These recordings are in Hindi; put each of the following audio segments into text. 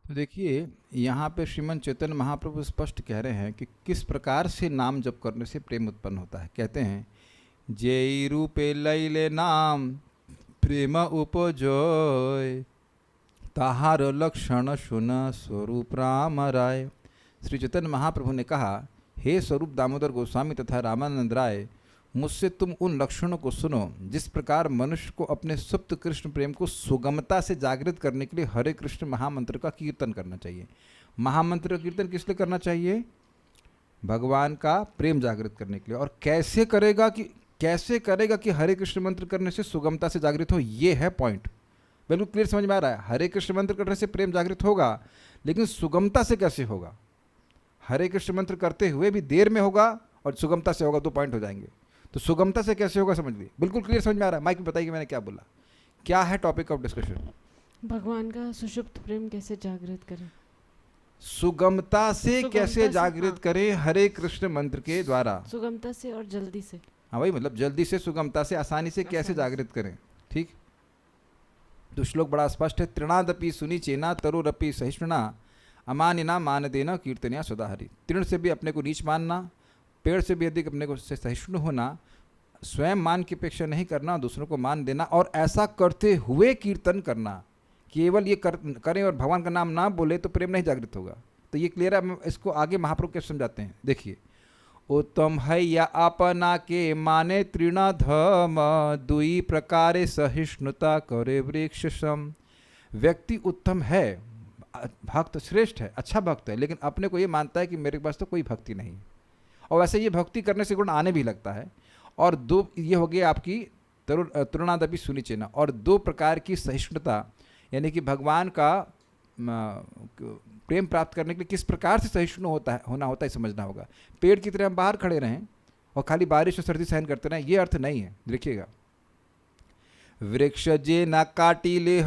तो देखिए, यहाँ पे श्रीमन चैतन्य महाप्रभु स्पष्ट कह रहे हैं कि किस प्रकार से नाम जप करने से प्रेम उत्पन्न होता है। कहते हैं, जेई रूपे लैले नाम प्रेम उपजोय, ताहार लक्षण सुन स्वरूप राम राय। श्री चैतन्य महाप्रभु ने कहा, हे स्वरूप दामोदर गोस्वामी तथा रामानंद राय, मुझसे तुम उन लक्षणों को सुनो जिस प्रकार मनुष्य को अपने सुप्त कृष्ण प्रेम को सुगमता से जागृत करने के लिए हरे कृष्ण महामंत्र का कीर्तन करना चाहिए। महामंत्र का कीर्तन किस लिए करना चाहिए? भगवान का प्रेम जागृत करने के लिए। और कैसे करेगा कि हरे कृष्ण मंत्र करने से सुगमता से जागृत हो? ये है पॉइंट। बिल्कुल क्लियर समझ में आ रहा है। हरे कृष्ण मंत्र करने से प्रेम जागृत होगा, लेकिन सुगमता से कैसे होगा? हरे कृष्ण मंत्र करते हुए भी देर में होगा और सुगमता से होगा, 2 पॉइंट हो जाएंगे। तो सुगमता से कैसे होगा समझ लीजिए। बिल्कुल क्लियर समझ में आ रहा है? माइक में बताइए मैंने क्या बोला, क्या है टॉपिक ऑफ डिस्कशन। भगवान का सुषुप्त प्रेम कैसे जागृत करें? सुगमता से कैसे से, जागृत हाँ। करें? हरे कृष्ण मंत्र के द्वारा। सुगमता से और जल्दी से। हाँ भाई, मतलब जल्दी से, सुगमता से, आसानी से कैसे आसानी से। जागृत करें। ठीक। तो श्लोक बड़ा स्पष्ट है। तृणादपि सुनी चेना तरुरपि सहिष्णुना, अमानिना मान देना कीर्तनिया सदाहरि। तृण से भी अपने को नीच मानना, पेड़ से भी अधिक अपने को से सहिष्णु होना, स्वयं मान की अपेक्षा नहीं करना, दूसरों को मान देना, और ऐसा करते हुए कीर्तन करना। केवल ये करें और भगवान का नाम ना बोले तो प्रेम नहीं जागृत होगा। तो ये क्लियर है। इसको आगे महाप्रभु कैसे समझाते हैं, देखिए। उत्तम है या अपना के माने तृणाधम, दुई प्रकारे सहिष्णुता करे वृक्ष सम। व्यक्ति उत्तम है, भक्त श्रेष्ठ है, अच्छा भक्त है, लेकिन अपने को ये मानता है कि मेरे पास तो कोई भक्ति नहीं। और वैसे ये भक्ति करने से गुण आने भी लगता है। और 2 ये हो गया आपकी तरुणादपि सुनिचेना। और 2 प्रकार की सहिष्णुता, यानी कि भगवान का प्रेम प्राप्त करने के लिए किस प्रकार से सहिष्णु होना होता है समझना होगा। पेड़ की तरह हम बाहर खड़े रहें और खाली बारिश और सर्दी सहन करते रहें, ये अर्थ नहीं है। देखिएगा, वृक्ष जे ना काटी ले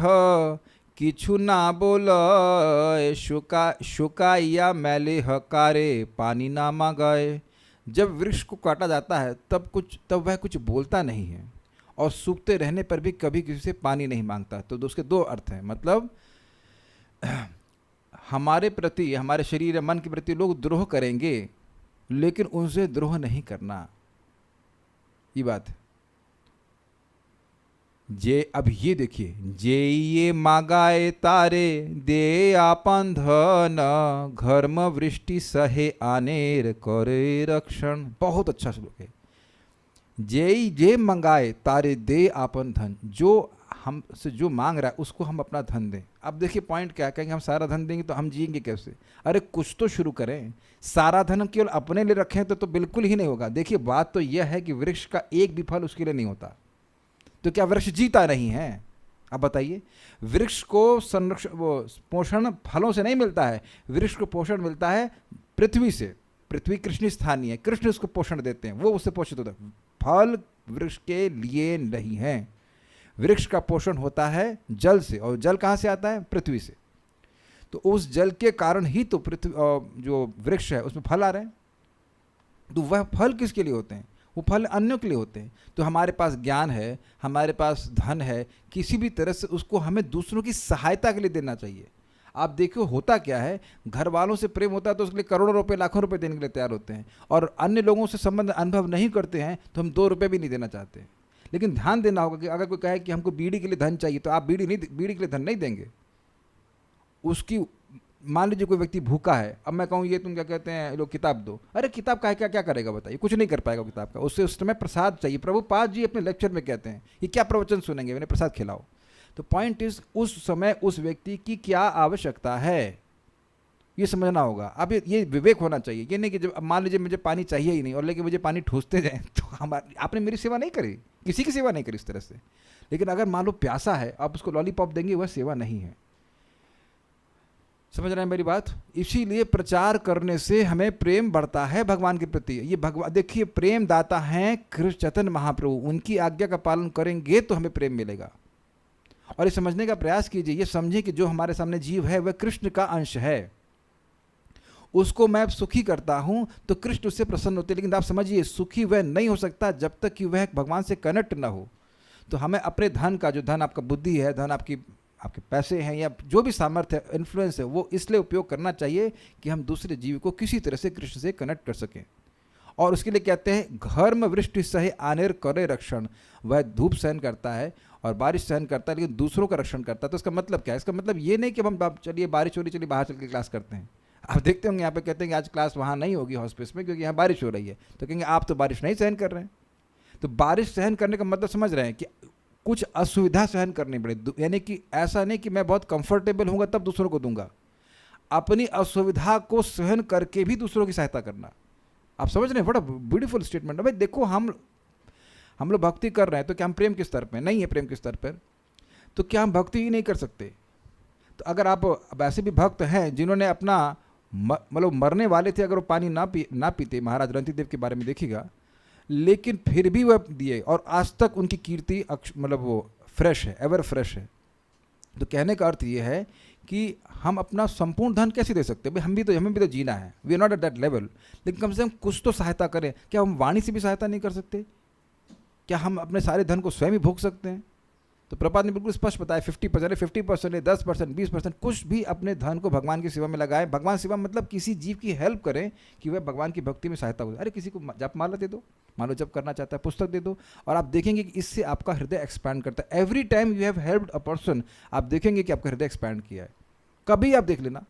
किछु ना बोल, शुकाइया मैले हकारे पानी ना मांगाए। जब वृक्ष को काटा जाता है तब वह कुछ बोलता नहीं है, और सूखते रहने पर भी कभी किसी से पानी नहीं मांगता। तो उसके 2 अर्थ हैं। मतलब हमारे प्रति, हमारे शरीर या मन के प्रति लोग द्रोह करेंगे, लेकिन उनसे द्रोह नहीं करना, ये बात है। जे अब ये देखिए, जे ये मागाए तारे दे आपन धन, घर्म वृष्टि सहे आनेर करे रक्षण। बहुत अच्छा श्लोक है। जे मंगाए तारे दे आपन धन, जो हमसे जो मांग रहा है उसको हम अपना धन दें। अब देखिए पॉइंट क्या कहेंगे, हम सारा धन देंगे तो हम जिएंगे कैसे? अरे कुछ तो शुरू करें। सारा धन हम केवल अपने लिए रखें तो बिल्कुल ही नहीं होगा। देखिए बात तो यह है कि वृक्ष का एक भी फल उसके लिए नहीं होता, तो क्या वृक्ष जीता नहीं है? अब बताइए। वृक्ष को संरक्षण, वो पोषण फलों से नहीं मिलता है। वृक्ष को पोषण मिलता है पृथ्वी से। पृथ्वी कृष्ण स्थानीय है, कृष्ण उसको पोषण देते हैं, वो उससे पोषित होता है। फल वृक्ष के लिए नहीं है। वृक्ष का पोषण होता है जल से, और जल कहाँ से आता है? पृथ्वी से। तो उस जल के कारण ही तो पृथ्वी, जो वृक्ष है उसमें फल आ रहे हैं। तो वह फल किसके लिए होते हैं? वो फल अन्यों के लिए होते हैं। तो हमारे पास ज्ञान है, हमारे पास धन है, किसी भी तरह से उसको हमें दूसरों की सहायता के लिए देना चाहिए। आप देखो होता क्या है, घर वालों से प्रेम होता है तो उसके लिए करोड़ों रुपए, लाखों रुपए देने के लिए तैयार होते हैं, और अन्य लोगों से संबंध अनुभव नहीं करते हैं तो हम 2 रुपये भी नहीं देना चाहते। लेकिन ध्यान देना होगा कि अगर कोई कहे कि हमको बीड़ी के लिए धन चाहिए, तो आप बीड़ी के लिए धन नहीं देंगे उसकी। मान लीजिए कोई व्यक्ति भूखा है, अब मैं कहूँ ये तुम क्या कहते हैं लोग, किताब दो। अरे किताब का है, क्या क्या करेगा बताइए? कुछ नहीं कर पाएगा किताब का। उससे उस समय प्रसाद चाहिए। प्रभुपाद जी अपने लेक्चर में कहते हैं, ये क्या प्रवचन सुनेंगे, मैंने प्रसाद खिलाओ। तो पॉइंट इज, उस समय उस व्यक्ति की क्या आवश्यकता है, ये समझना होगा। अब ये विवेक होना चाहिए। ये नहीं कि जब मान लीजिए मुझे पानी चाहिए ही नहीं और लेकिन मुझे पानी ठूसते जाए, तो आपने मेरी सेवा नहीं करी, किसी की सेवा नहीं करी इस तरह से। लेकिन अगर मान लो प्यासा है, आप उसको लॉलीपॉप देंगे, वह सेवा नहीं है। समझ रहे हैं मेरी बात? इसीलिए प्रचार करने से हमें प्रेम बढ़ता है भगवान के प्रति। ये भगवान देखिए, प्रेम दाता हैं कृष्ण चैतन्य महाप्रभु। उनकी आज्ञा का पालन करेंगे तो हमें प्रेम मिलेगा। और ये समझने का प्रयास कीजिए, ये समझिए कि जो हमारे सामने जीव है वह कृष्ण का अंश है। उसको मैं सुखी करता हूं तो कृष्ण उससे प्रसन्न होते हैं। लेकिन आप समझिए, सुखी वह नहीं हो सकता जब तक कि वह भगवान से कनेक्ट ना हो। तो हमें अपने धन का, जो धन आपका बुद्धि है, धन आपकी आपके पैसे हैं या जो भी सामर्थ्य है, इन्फ्लुएंस है, वो इसलिए उपयोग करना चाहिए कि हम दूसरे जीव को किसी तरह से कृष्ण से कनेक्ट कर सकें। और उसके लिए कहते हैं घर्म वृष्टि सहे आनेर करे रक्षण। वह धूप सहन करता है और बारिश सहन करता है, लेकिन दूसरों का रक्षण करता है। तो इसका मतलब क्या है? इसका मतलब ये नहीं कि हम चलिए बारिश हो रही, चलिए बाहर चल के क्लास करते हैं। आप देखते होंगे यहाँ पे कहते हैं कि आज क्लास वहाँ नहीं होगी हॉस्पिस में, क्योंकि यहाँ बारिश हो रही है। तो कहेंगे आप तो बारिश नहीं सहन कर रहे हैं। तो बारिश सहन करने का मतलब समझ रहे हैं कि कुछ असुविधा सहन करनी पड़े, यानी कि ऐसा नहीं कि मैं बहुत कंफर्टेबल होऊंगा तब दूसरों को दूंगा। अपनी असुविधा को सहन करके भी दूसरों की सहायता करना। आप समझ रहे हैं? बड़ा ब्यूटीफुल स्टेटमेंट है भाई। देखो हम लोग भक्ति कर रहे हैं, तो क्या हम प्रेम के स्तर पर नहीं है? प्रेम के स्तर पर तो क्या हम भक्ति ही नहीं कर सकते? तो अगर आप ऐसे भी भक्त हैं जिन्होंने अपना मतलब मरने वाले थे, अगर वो पानी ना पीते, महाराज रणतीदेव के बारे में देखिएगा, लेकिन फिर भी वह दिए और आज तक उनकी कीर्ति मतलब वो फ्रेश है, एवर फ्रेश है। तो कहने का अर्थ ये है कि हम अपना संपूर्ण धन कैसे दे सकते हैं भाई? हमें भी तो जीना है, we are not at that level, लेकिन कम से कम कुछ तो सहायता करें। क्या हम वाणी से भी सहायता नहीं कर सकते? क्या हम अपने सारे धन को स्वयं ही भोग सकते हैं? तो प्रपात ने बिल्कुल स्पष्ट बताया 50% 50%, 10%, 20%, कुछ भी अपने धन को भगवान की सेवा में लगाएं। भगवान सेवा मतलब किसी जीव की हेल्प करें कि वह भगवान की भक्ति में सहायता हो। अरे किसी को जप माला दे दो, मान लो जप करना चाहता है, पुस्तक दे दो, और आप देखेंगे कि इससे आपका हृदय एक्सपैंड करता है। Every time you have helped a person, आप देखेंगे कि आपका हृदय एक्सपैंड किया है। कभी आप देख लेना,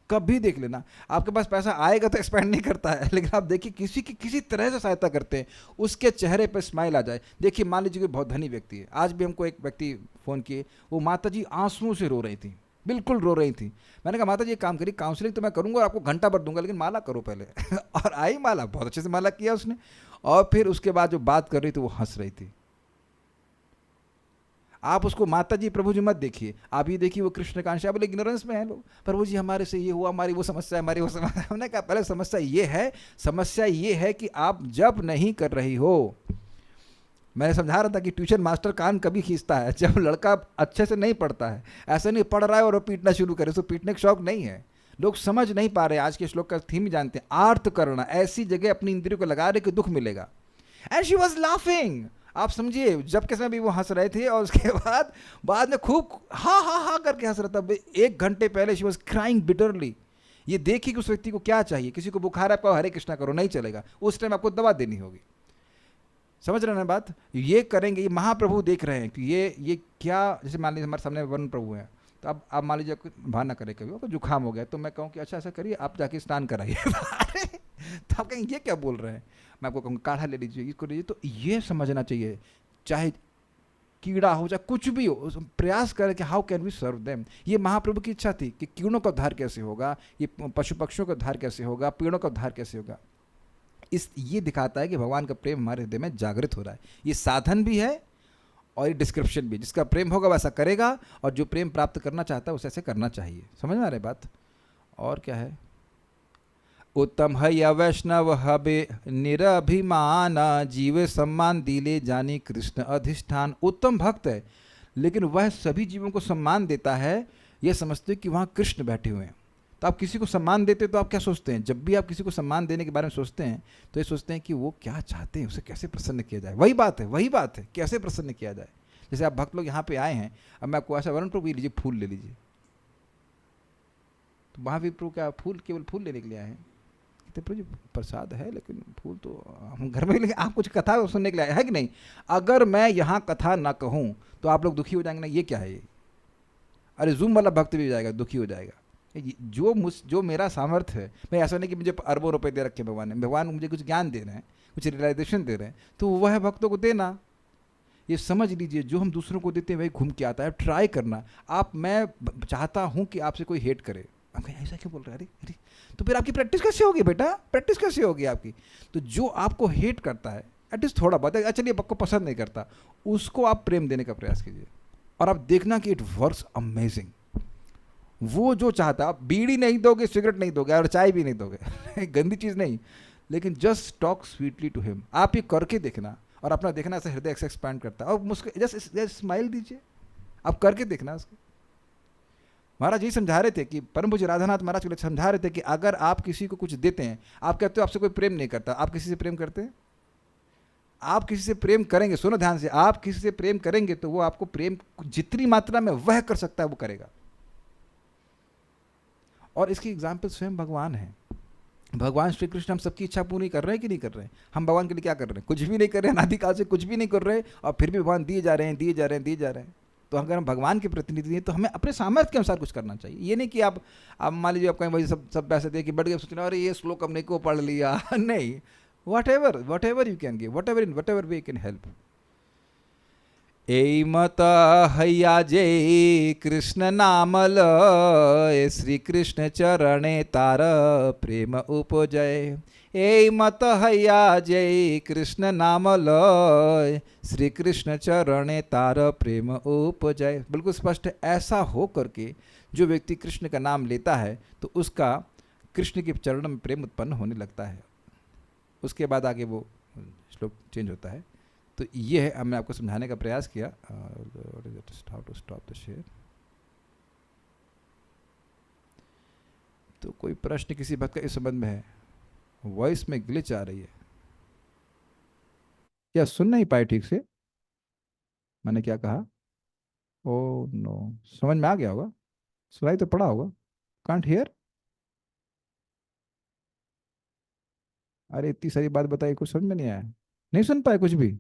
कभी देख लेना, आपके पास पैसा आएगा तो एक्सपैंड नहीं करता है, लेकिन आप देखिए किसी की किसी तरह से सहायता करते हैं, उसके चेहरे पर स्माइल आ जाए। देखिए मान लीजिए कोई बहुत धनी व्यक्ति है, आज भी हमको एक व्यक्ति फ़ोन किए, वो माता जी आंसुओं से रो रही थी, बिल्कुल रो रही थी। मैंने कहा माता जी एक काम करिए, काउंसलिंग तो मैं करूँगा और आपको घंटा भर दूंगा, लेकिन माला करो पहले और आई माला, बहुत अच्छे से माला किया उसने, और फिर उसके बाद जो बात कर रही थी वो हंस रही थी। आप उसको माता जी प्रभु जी मत देखिए, आप ये देखिए वो कृष्ण कांक्षा। बोले इग्नोरेंस में है लोग, प्रभु जी हमारे से ये हुआ, हमारी वो समस्या है, हमारी वो समस्या। हमने कहा पहले समस्या ये है कि आप जब नहीं कर रही हो। मैंने समझा रहा था कि ट्यूशन मास्टर कान कभी खींचता है जब लड़का अच्छे से नहीं पढ़ता है। ऐसा नहीं पढ़ रहा है और वो पीटना शुरू करे, तो पीटने का शौक नहीं है। लोग समझ नहीं पा रहे। आज के श्लोक का थीम जानते हैं, आर्त करना, ऐसी जगह अपनी इंद्रियों को लगा रहे कि दुख मिलेगा। And she was laughing. आप समझिए, जब के समय भी वो हंस रहे थे और उसके बाद में खूब हा करके हंस रहा था। 1 घंटे पहले शी वॉज क्राइंग बिटरली। ये देखिए कि उस व्यक्ति को क्या चाहिए। किसी को बुखार है, आपको हरे कृष्णा करो, नहीं चलेगा, उस टाइम आपको दवा देनी होगी। समझ रहे हैं बात? ये करेंगे, ये महाप्रभु देख रहे हैं कि ये क्या। जैसे मान लीजिए हमारे सामने वरुण प्रभु हैं, तो अब आप मान लीजिए भान ना करें, कभी तो जुकाम हो गया, तो मैं कहूँ कि अच्छा ऐसा करिए, आप जाके स्नान कराइए। तो आप कहेंगे ये क्या बोल रहे हैं? मैं आपको कहूँगा काढ़ा ले लीजिए, इसको लीजिए। तो ये समझना चाहिए, चाहे कीड़ा हो चाहे कुछ भी हो, प्रयास करें कि how can we serve them. ये महाप्रभु की इच्छा थी कि कीड़ों का उद्धार कैसे होगा, ये पशु पक्षियों का उद्धार कैसे होगा, पेड़ों का उद्धार कैसे होगा। ये दिखाता है कि भगवान का प्रेम हमारे हृदय में जागृत हो रहा है। ये साधन भी है और ये डिस्क्रिप्शन भी। जिसका प्रेम होगा वैसा करेगा, और जो प्रेम प्राप्त करना चाहता है उसे ऐसे करना चाहिए। समझ में आ रही बात? और क्या है? उत्तम है या वैष्णव हबे निरभिमान, जीव सम्मान दिले जानी कृष्ण अधिष्ठान। उत्तम भक्त है, लेकिन वह सभी जीवों को सम्मान देता है, यह समझते कि वहाँ कृष्ण बैठे हुए हैं। तो आप किसी को सम्मान देते तो आप क्या सोचते हैं? जब भी आप किसी को सम्मान देने के बारे में सोचते हैं तो ये सोचते हैं कि वो क्या चाहते हैं, उसे कैसे प्रसन्न किया जाए। वही बात है, कैसे प्रसन्न किया जाए। जैसे आप भक्त लोग यहाँ पे आए हैं, अब मैं आपको ऐसा वरुण प्रभु लीजिए, फूल ले लीजिए, तो वहाँ भी प्रभु क्या फूल केवल फूल लेने के लिए आए हैं? कहते प्रभु जी प्रसाद है, लेकिन फूल तो हम घर में, लेकिन आप कुछ कथा सुनने के लिए आए है कि नहीं? अगर मैं यहाँ कथा ना कहूँ तो आप लोग दुखी हो जाएंगे ना, ये क्या है ये? अरे जूम वाला भक्त भी हो जाएगा, दुखी हो जाएगा। जो मेरा सामर्थ्य है, मैं ऐसा नहीं कि मुझे अरबों रुपए दे रखे भगवान मुझे कुछ ज्ञान दे रहे हैं, कुछ रियलाइजेशन दे रहे हैं, तो वह भक्तों को देना। ये समझ लीजिए, जो हम दूसरों को देते हैं वही घूम के आता है। ट्राई करना। मैं चाहता हूँ कि आपसे कोई हेट करे, आप कहें ऐसा क्यों बोल रहे हैं? अरे तो फिर आपकी प्रैक्टिस कैसे होगी बेटा? प्रैक्टिस कैसे होगी आपकी? तो जो आपको हेट करता है, एटलीस्ट थोड़ा बहुत, चलिए आपको पसंद नहीं करता, उसको आप प्रेम देने का प्रयास कीजिए, और आप देखना कि इट वर्क्स अमेजिंग। वो जो चाहता, आप बीड़ी नहीं दोगे, सिगरेट नहीं दोगे और चाय भी नहीं दोगे गंदी चीज़ नहीं, लेकिन just talk sweetly to him. आप ये करके देखना, और अपना देखना ऐसे हृदय से एक्सपैंड करता है। और मुझको जस्ट स्माइल दीजिए, आप करके देखना उसको। महाराज यही समझा रहे थे कि परम पूज्य राधानाथ महाराज को समझा रहे थे कि अगर आप किसी को कुछ देते हैं, आप कहते हो आपसे कोई प्रेम नहीं करता, आप किसी से प्रेम करते हैं? आप किसी से प्रेम करेंगे, सुनो ध्यान से, आप किसी से प्रेम करेंगे तो वो आपको प्रेम जितनी मात्रा में वह कर सकता है वो करेगा। और इसकी एग्जाम्पल स्वयं भगवान है। भगवान श्री कृष्ण हम सबकी इच्छा पूरी कर रहे हैं कि नहीं कर रहे हैं? हम भगवान के लिए क्या कर रहे हैं? कुछ भी नहीं कर रहे हैं, अनादिकाल से कुछ भी नहीं कर रहे, और फिर भी भगवान दिए जा रहे हैं, दिए जा रहे हैं, दिए जा रहे हैं। तो अगर हम भगवान के प्रतिनिधि हैं तो हमें अपने सामर्थ्य के अनुसार कुछ करना चाहिए। ये नहीं कि आप मान लीजिए आप कहीं वही सब पैसे दे कि बढ़ गए, सोचना अरे ये श्लोक हमने को पढ़ लिया नहीं, whatever you can give, whatever we can help. ए मत हैया जय कृष्ण नाम लय, श्री कृष्ण चरणे तार प्रेम उपजय। ए मत हैया जय कृष्ण नाम लय, श्री कृष्ण चरणे तार प्रेम उपजय। बिल्कुल स्पष्ट है। ऐसा हो करके जो व्यक्ति कृष्ण का नाम लेता है तो उसका कृष्ण के चरण में प्रेम उत्पन्न होने लगता है। उसके बाद आगे वो श्लोक चेंज होता है। तो ये है, हमने आपको समझाने का प्रयास किया। How to stop the share. तो कोई प्रश्न किसी भक्त का इस संबंध में है? वॉइस में ग्लिच आ रही है, क्या सुन नहीं पाए ठीक से? मैंने क्या कहा? ओ नो, समझ में आ गया होगा, सुनाई तो पड़ा होगा। Can't hear? अरे इतनी सारी बात बताई, कुछ समझ में नहीं आया? नहीं सुन पाए कुछ भी?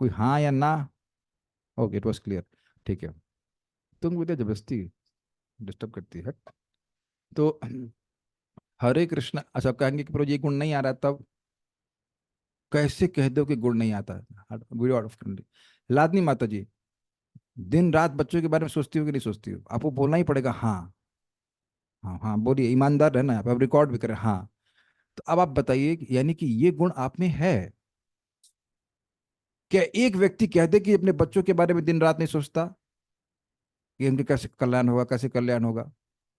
कोई हाँ या ना? Okay, it was clear. ठीक है। तुम मुझे जबरदस्ती डिस्टर्ब करती है। तो हरे कृष्ण। अच्छा, आप कहेंगे कि प्रभु ये गुण नहीं आ रहा, तब कैसे कह दो कि गुण नहीं आता? Video out of country. लादनी माता जी, दिन रात बच्चों के बारे में सोचती हो कि नहीं सोचती हो? आपको बोलना ही पड़ेगा हाँ। हाँ हाँ बोलिए, ईमानदार रहना, आप रिकॉर्ड भी करें हाँ। तो अब आप बताइए यानी कि ये गुण आप में है क्या? एक व्यक्ति कह दे कि अपने बच्चों के बारे में दिन रात नहीं सोचता कि उनके कैसे कल्याण होगा, कैसे कल्याण होगा?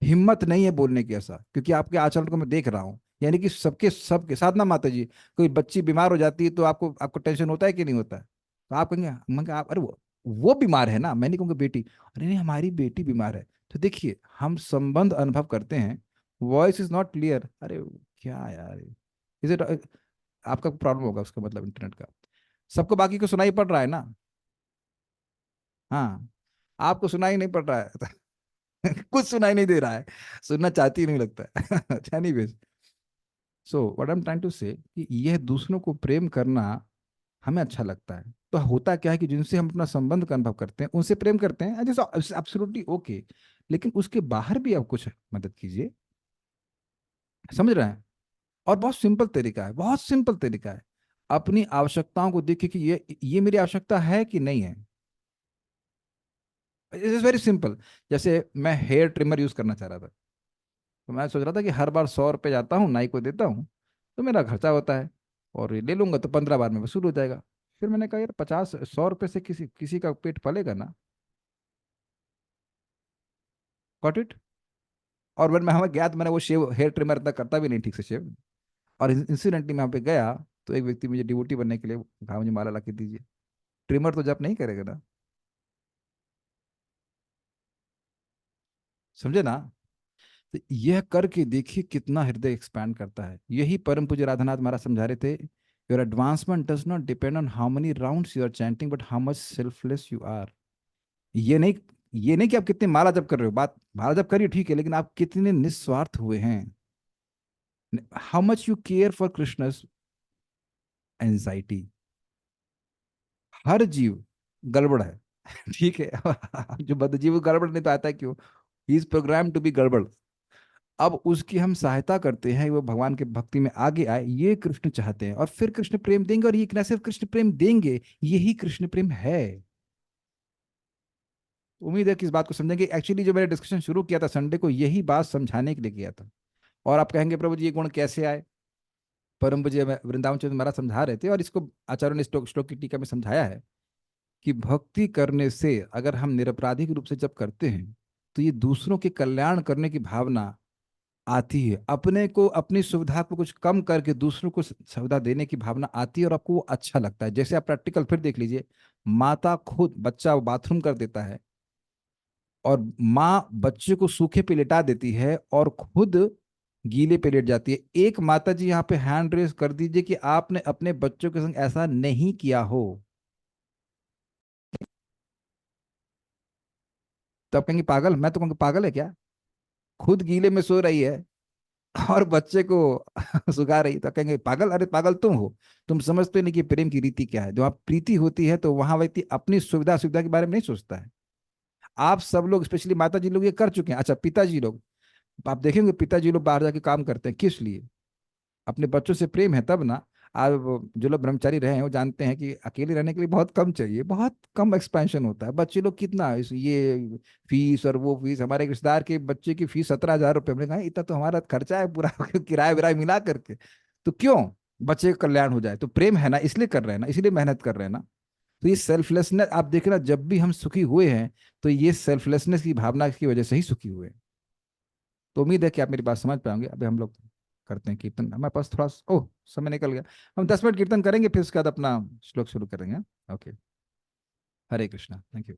हिम्मत नहीं है बोलने की ऐसा, क्योंकि आपके आचरण को मैं देख रहा हूं। यानी कि सबके सबके साथ ना माता जी, कोई बच्ची बीमार हो जाती है तो आपको आपको टेंशन होता है कि नहीं होता है? तो आप कहेंगे, मैं कहा, आप अरे वो बीमार है ना, मैं नहीं कहूँगा बेटी, अरे नहीं हमारी बेटी बीमार है। तो देखिए हम संबंध अनुभव करते हैं। वॉइस इज नॉट क्लियर, अरे क्या यार, इज इट? आपका प्रॉब्लम होगा उसका मतलब इंटरनेट का। सबको बाकी को सुनाई पड़ रहा है ना? हाँ, आपको सुनाई नहीं पड़ रहा है कुछ सुनाई नहीं दे रहा है, सुनना चाहती ही नहीं लगता है anyways, so what I am trying to say कि यह दूसरों को प्रेम करना हमें अच्छा लगता है। तो होता क्या है कि जिनसे हम अपना संबंध का अनुभव करते हैं उनसे प्रेम करते हैं, जैसे एब्सोल्युटली ओके। लेकिन उसके बाहर भी आप कुछ मदद कीजिए। समझ रहे हैं? और बहुत सिंपल तरीका है, बहुत सिंपल तरीका है। अपनी आवश्यकताओं को देखिए कि ये मेरी आवश्यकता है कि नहीं है। It is very simple. जैसे मैं हेयर ट्रिमर यूज करना चाह रहा था, तो मैं सोच रहा था कि हर बार 100 रुपये जाता हूँ नाई को देता हूँ, तो मेरा खर्चा होता है, और ये ले लूंगा तो 15 बार में वसूल हो जाएगा। फिर मैंने कहा यार 50 100 रुपये से किसी किसी का पेट पलेगा ना? Got it? और when मैं वहाँ गया तो मैंने वो शेव, हेयर ट्रिमर इतना करता भी नहीं ठीक से शेव। और इंसिडेंटली मैं वहाँ पे गया तो एक व्यक्ति मुझे डिवोटी बनने के लिए कहा मुझे माला ला के दीजिए। ट्रिमर तो जब नहीं करेगा ना, समझे ना? तो यह करके देखिए कितना हृदय एक्सपैंड करता है। यही परम पूज्य राधानाथ महाराज समझा रहे थे, your advancement does not depend on how many rounds you are chanting but how much selfless you are. ये नहीं, ये नहीं कि आप कितने माला जप कर रहे हो, बात माला जप करिए ठीक है, लेकिन आप कितने निस्वार्थ हुए हैं। How much you care for Krishna's anxiety. हर जीव गड़बड़ है ठीक है जो बद्ध जीव गड़बड़ नहीं तो आता है क्यों? He is program to be गड़बड़। अब उसकी हम सहायता करते हैं, वो भगवान के भक्ति में आगे आए, ये कृष्ण चाहते हैं। और फिर कृष्ण प्रेम देंगे, और ये न सिर्फ कृष्ण प्रेम देंगे, यही कृष्ण प्रेम है। उम्मीद है कि इस बात को समझेंगे। एक्चुअली जो मैंने डिस्कशन शुरू किया था संडे को, यही बात समझाने के लिए किया था। और आप कहेंगे प्रभु जी ये गुण कैसे आए? परम पूज्य वृंदावन चंद्र महाराज समझा रहे थे, और इसको आचार्य ने श्लोक श्लोक की टीका में समझाया है कि भक्ति करने से अगर हम निरपराधिक रूप से जब करते हैं तो ये दूसरों के कल्याण करने की भावना आती है। अपने को, अपनी सुविधा को कुछ कम करके दूसरों को सुविधा देने की भावना आती है, और आपको वो अच्छा लगता है। जैसे आप प्रैक्टिकल फिर देख लीजिए, माता खुद, बच्चा बाथरूम कर देता है और माँ बच्चे को सूखे पे लिटा देती है और खुद गीले पे लेट जाती है। एक माता जी यहाँ पे हैंड रेस कर दीजिए कि आपने अपने बच्चों के संग ऐसा नहीं किया हो। तो आप कहेंगे पागल, मैं तो कहूँगा पागल है क्या, खुद गीले में सो रही है और बच्चे को सुगा रही, तो कहेंगे पागल, अरे पागल तुम हो, तुम समझते नहीं कि प्रेम की रीति क्या है। जब आप प्रीति होती है तो वहां व्यक्ति अपनी सुविधा के बारे में नहीं सोचता है। आप सब लोग स्पेशली माता जी लोग ये कर चुके हैं। अच्छा पिताजी लोग, आप देखेंगे पिताजी लोग बाहर जाके काम करते हैं किस लिए, अपने बच्चों से प्रेम है तब ना। आप जो लोग ब्रह्मचारी रहे हैं वो जानते हैं कि अकेले रहने के लिए बहुत कम चाहिए, बहुत कम एक्सपेंशन होता है। बच्चे लोग कितना ये फीस और वो फीस, हमारे एक रिश्तेदार के बच्चे की फीस 17,000 रुपये। हमने कहा इतना तो हमारा खर्चा है पूरा किराया विराया मिला करके, तो क्यों बच्चे का कल्याण हो जाए। तो प्रेम है ना, इसलिए कर रहे हैं ना, इसलिए मेहनत कर रहे हैं ना। तो ये सेल्फलेसनेस आप देखना, जब भी हम सुखी हुए हैं तो ये सेल्फलेसनेस की भावना की वजह से ही सुखी हुए हैं। तो उम्मीद है कि आप मेरी बात समझ पाएंगे। अभी हम लोग करते हैं कीर्तन, हमारे पास थोड़ा ओह समय निकल गया। हम 10 मिनट कीर्तन करेंगे, फिर उसके बाद अपना श्लोक शुरू करेंगे। Okay, Hare Krishna, thank you.